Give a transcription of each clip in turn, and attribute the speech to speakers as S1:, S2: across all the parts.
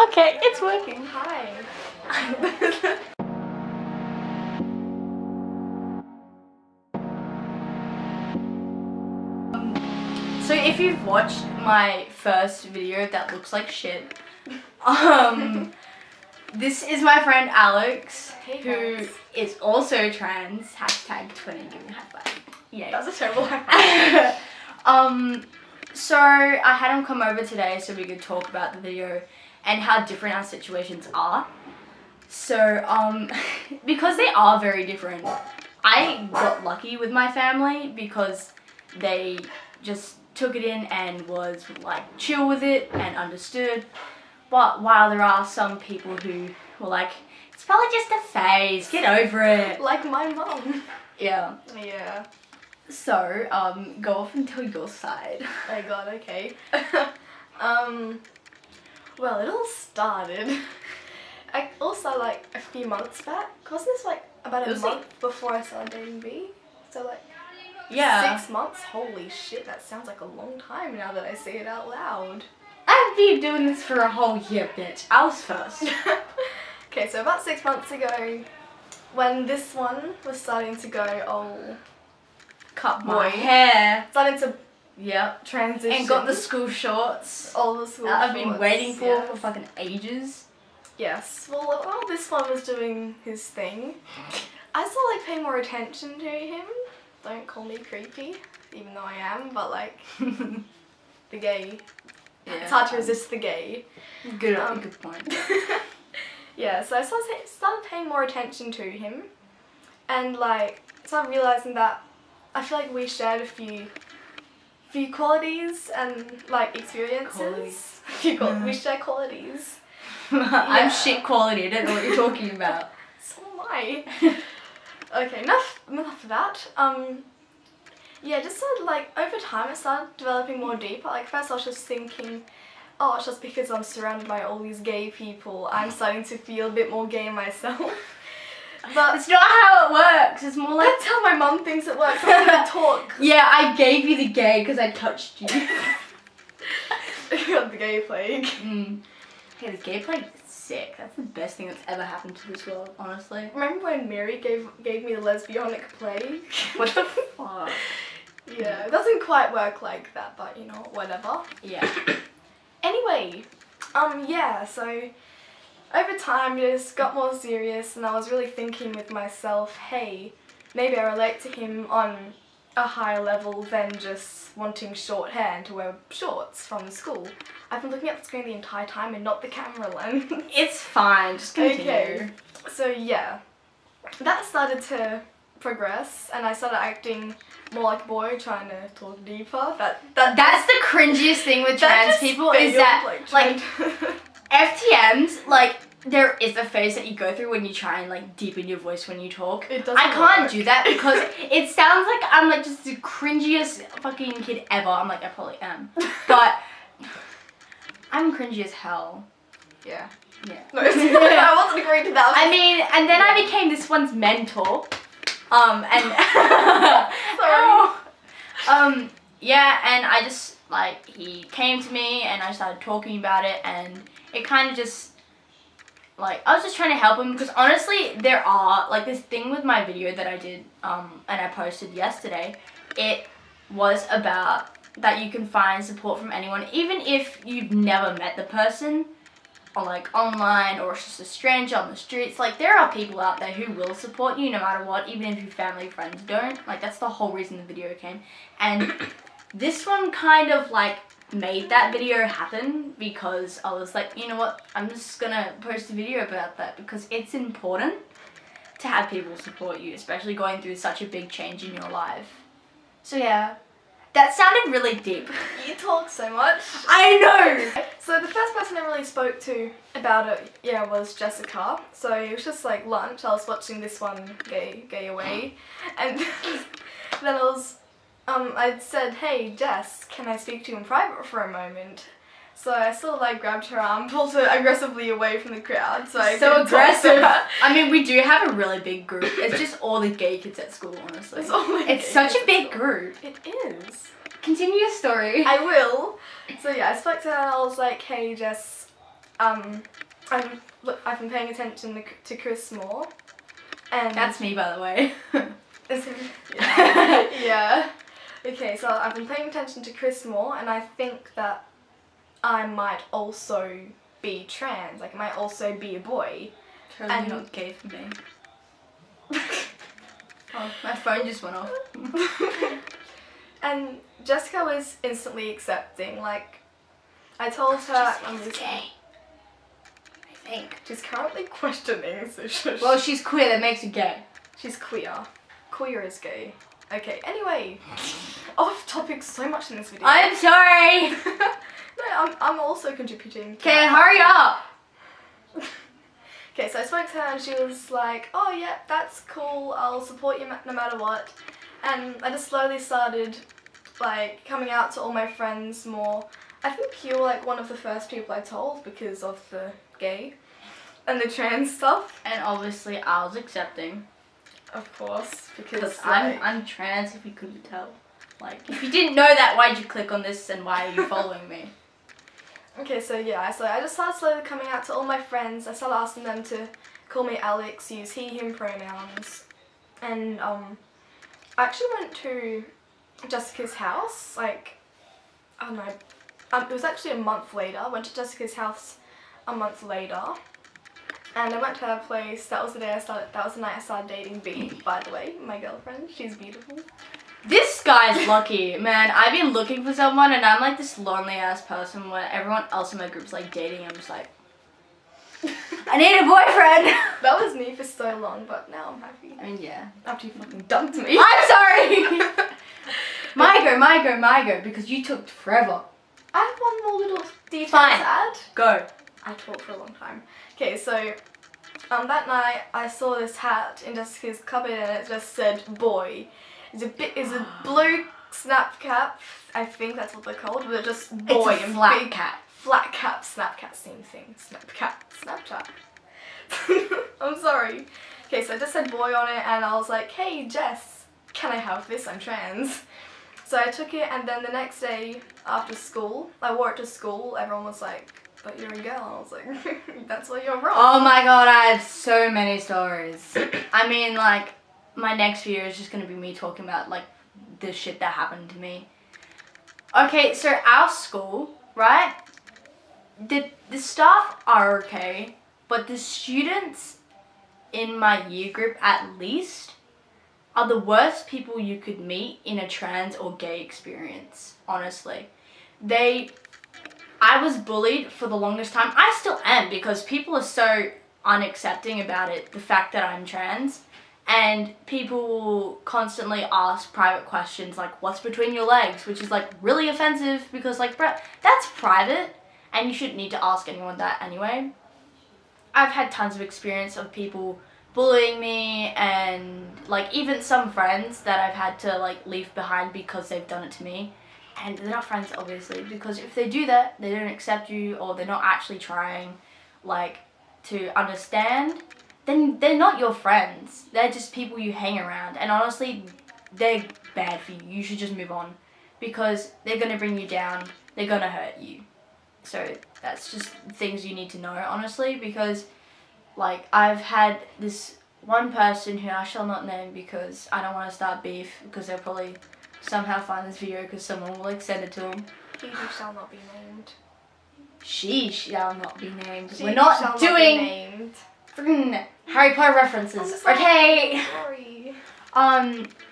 S1: Okay, it's working.
S2: Hi.
S1: So if you've watched my first video that looks like shit, this is my friend Alex,
S2: Hey,
S1: who
S2: guys.
S1: is also trans. Hashtag twinning, give me a high five. Yay.
S2: That's a terrible high five.
S1: So I had him come over today so we could talk about the video and how different our situations are. So, because they are very different, I got lucky with my family because they just took it in and was like chill with it and understood. But while there are some people who were like, it's probably just a phase, get over it.
S2: Like my mum.
S1: Yeah.
S2: Yeah.
S1: So, go off and tell your side.
S2: Oh god, okay. Well, it all started. I also like a few months back. Wasn't this like about a month before I started dating B? So like
S1: Yeah.
S2: 6 months? Holy shit, that sounds like a long time now that I say it out loud.
S1: I've been doing this for a whole year, bitch. I was first.
S2: Okay, so about 6 months ago, when this one was starting to go, oh,
S1: Cut
S2: boy.
S1: my hair.
S2: Starting to
S1: Yep.
S2: transition.
S1: And got the school shorts
S2: all the school
S1: that I've been
S2: shorts,
S1: waiting for
S2: yes.
S1: fucking ages.
S2: Yes. Well, while this one was doing his thing, I started like paying more attention to him. Don't call me creepy, even though I am, but like the gay.
S1: Yeah.
S2: It's hard to resist the gay.
S1: Good,
S2: Um,
S1: good point.
S2: Yeah, so I started paying more attention to him, and like started realizing that I feel like we shared a few qualities and like experiences.
S1: Qualities.
S2: We share qualities.
S1: I'm shit quality. I don't know what you're talking about.
S2: So am I. Okay, enough of that. Yeah, just started like over time it started developing more deeper. Like first I was just thinking, oh, it's just because I'm surrounded by all these gay people, I'm starting to feel a bit more gay myself. But
S1: It's not how it works. It's more like
S2: that's how my mum thinks it works. I'm gonna talk.
S1: yeah, I gave you the gay because I touched you.
S2: You got the gay plague.
S1: Hey, the gay plague is sick. That's the best thing that's ever happened to this world, honestly.
S2: Remember when Mary gave me the lesbianic plague?
S1: What the fuck?
S2: Yeah, it doesn't quite work like that, but you know, whatever.
S1: Yeah.
S2: Anyway, yeah, so over time it just got more serious and I was really thinking with myself, hey, maybe I relate to him on a higher level than just wanting short hair and to wear shorts from school. I've been looking at the screen the entire time and not the camera lens.
S1: It's fine. Just continue.
S2: Okay, so yeah, that started to progress and I started acting more like a boy, trying to talk deeper.
S1: That's the cringiest thing with trans people is that like FTMs, like there is a phase that you go through when you try and like deepen your voice when you talk.
S2: It doesn't
S1: I can't
S2: work.
S1: do that because it sounds like I'm like just the cringiest fucking kid ever. I'm like I probably am, but I'm cringy as hell.
S2: Yeah.
S1: Yeah.
S2: No, I wasn't agreeing to that.
S1: I mean, and then I became this one's mentor. And
S2: Sorry.
S1: yeah, and I just like he came to me and I started talking about it and it kind of just like I was just trying to help him because honestly there are like this thing with my video that I did and I posted yesterday. It was about that you can find support from anyone even if you've never met the person or like online or it's just a stranger on the streets. Like there are people out there who will support you no matter what, even if your family friends don't. Like that's the whole reason the video came. And this one kind of like made that video happen because I was like, you know what, I'm just gonna post a video about that because it's important to have people support you, especially going through such a big change in your life. So yeah, that sounded really deep.
S2: You talk so much.
S1: I know!
S2: So the first person I really spoke to about it, yeah, was Jessica. So it was just like lunch. I was watching this one, Gay Away, and then I said, hey Jess, can I speak to you in private for a moment? So I sort of like grabbed her arm, pulled her aggressively away from the crowd. So I
S1: So
S2: could talk to
S1: aggressive.
S2: her.
S1: I mean, we do have a really big group. It's just all the gay kids at school, honestly.
S2: It's all the
S1: It's
S2: gay
S1: such
S2: kids
S1: a big
S2: at school.
S1: group.
S2: It is.
S1: Continue your story.
S2: I will. So yeah, I spoke to her and I was like, hey Jess, I've been paying attention to Chris more, and
S1: That's me, by the way.
S2: yeah. Yeah. Okay, so I've been paying attention to Chris more, and I think that I might also be trans. Like, I might also be a boy.
S1: Totally not gay for me. Oh, my phone just went off.
S2: And Jessica was instantly accepting. Like, I told her I'm
S1: She's gay. I think.
S2: She's currently questioning, so shush.
S1: Well, she's queer. That makes her gay.
S2: She's queer. Queer is gay. Okay, anyway. Off topic so much in this video.
S1: I'm sorry.
S2: No, I'm also contributing.
S1: Okay, hurry up.
S2: Okay, so I spoke to her and she was like, oh yeah, that's cool, I'll support you no matter what. And I just slowly started like coming out to all my friends more. I think you were like one of the first people I told because of the gay and the trans stuff.
S1: And obviously I was accepting.
S2: Of course, because
S1: Because
S2: like,
S1: I'm trans, if you couldn't tell. Like, if you didn't know that, why'd you click on this and why are you following me?
S2: okay, so yeah, so I just started slowly coming out to all my friends. I started asking them to call me Alex, use he, him pronouns. And I actually went to Jessica's house, like, I don't know, it was actually a month later. I went to Jessica's house a month later. And I went to her place. That was the night I started dating B, by the way, my girlfriend. She's beautiful.
S1: This guy's lucky, man. I've been looking for someone and I'm like this lonely ass person where everyone else in my group's like dating. I'm just like, I need a boyfriend.
S2: That was me for so long, but now I'm happy.
S1: I mean, yeah.
S2: After you fucking dumped me.
S1: I'm sorry. my go, because you took forever.
S2: I have one more little detail
S1: Fine.
S2: to add.
S1: Go.
S2: I talked for a long time. Okay, so that night I saw this hat in Jessica's cupboard and it just said boy. It's a blue snap cap. I think that's what they're called, but just boy
S1: It's a
S2: and
S1: flat
S2: big
S1: cap.
S2: flat cap, Snapcat, same thing. Snapchat. I'm sorry. Okay, so it just said boy on it and I was like, hey Jess, can I have this? I'm trans. So I took it and then the next day after school, I wore it to school. Everyone was like, but you're a girl. I was like, that's where you're wrong.
S1: Oh my god, I have so many stories. I mean, like, my next video is just gonna be me talking about, like, the shit that happened to me. Okay, so our school, right? The staff are okay, but the students in my year group, at least, are the worst people you could meet in a trans or gay experience, honestly. I was bullied for the longest time. I still am because people are so unaccepting about it, the fact that I'm trans. And people will constantly ask private questions like, what's between your legs? Which is like really offensive because like, bruh, that's private and you shouldn't need to ask anyone that anyway. I've had tons of experience of people bullying me and like even some friends that I've had to like leave behind because they've done it to me. And they're not friends obviously because if they do that, they don't accept you or they're not actually trying like to understand, then they're not your friends. They're just people you hang around. And honestly, they're bad for you. You should just move on because they're going to bring you down. They're going to hurt you. So that's just things you need to know, honestly, because like I've had this one person who I shall not name because I don't want to start beef because they'll probably somehow find this video because someone will like send it to them.
S2: He who shall not be named.
S1: She shall not be named.
S2: She
S1: We're
S2: who
S1: not
S2: shall
S1: doing
S2: not be named.
S1: Harry Potter
S2: I'm
S1: references.
S2: just like,
S1: Okay.
S2: Sorry.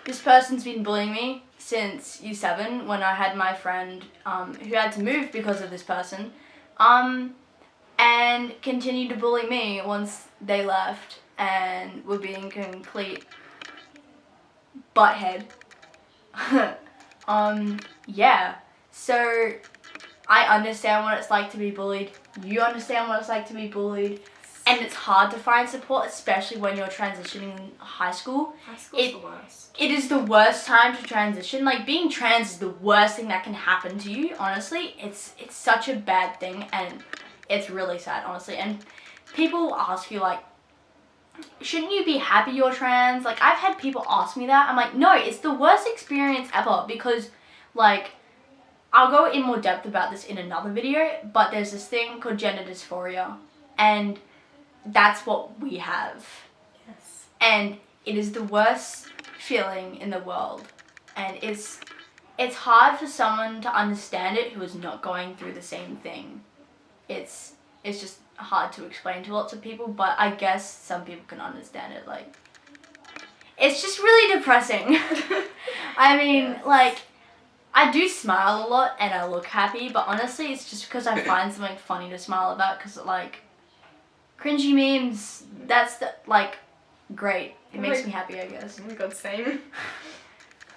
S1: This person's been bullying me since year 7 when I had my friend who had to move because of this person. And continued to bully me once they left and were being complete butthead. Yeah. So I understand what it's like to be bullied. You understand what it's like to be bullied. And it's hard to find support, especially when you're transitioning in high school.
S2: High school's the worst.
S1: It is the worst time to transition. Like, being trans is the worst thing that can happen to you, honestly. It's such a bad thing, and it's really sad, honestly. And people ask you, like, shouldn't you be happy you're trans? Like, I've had people ask me that. I'm like, no, it's the worst experience ever because, like, I'll go in more depth about this in another video, but there's this thing called gender dysphoria, and that's what we have.
S2: Yes.
S1: And it is the worst feeling in the world, and it's hard for someone to understand it who is not going through the same thing. It's just hard to explain to lots of people, but I guess some people can understand it. Like, it's just really depressing. I mean,
S2: Yes.
S1: like, I do smile a lot and I look happy, but honestly, it's just because I find something funny to smile about, because, like, cringy memes, that's, like, great. It makes me happy, I guess.
S2: Oh my god, same.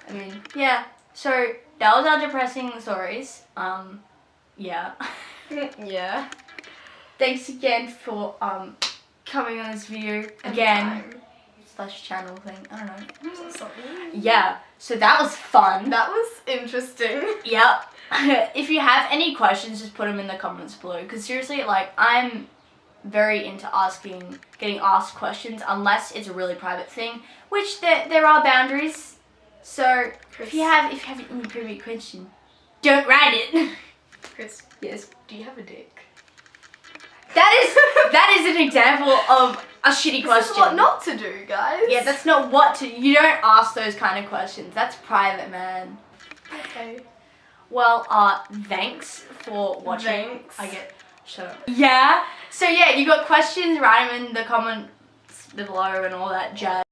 S1: I mean, yeah. So, that was our depressing stories. Yeah.
S2: Yeah.
S1: Thanks again for, coming on this video again. Slash channel thing, I don't know.
S2: Something.
S1: Yeah, so that was fun.
S2: That was interesting.
S1: Yep. If you have any questions, just put them in the comments below. Because seriously, like, I'm very into getting asked questions, unless it's a really private thing, which there are boundaries. So if you have any private question, don't write it.
S2: Chris,
S1: Yes.
S2: do you have a dick?
S1: That is an example of a shitty question.
S2: This is what not to do, guys.
S1: Yeah, that's not what to. You don't ask those kind of questions. That's private, man.
S2: Okay.
S1: Well, thanks for watching.
S2: Thanks.
S1: Shut up. Yeah. So yeah, you got questions? Write them in the comments below and all that jazz.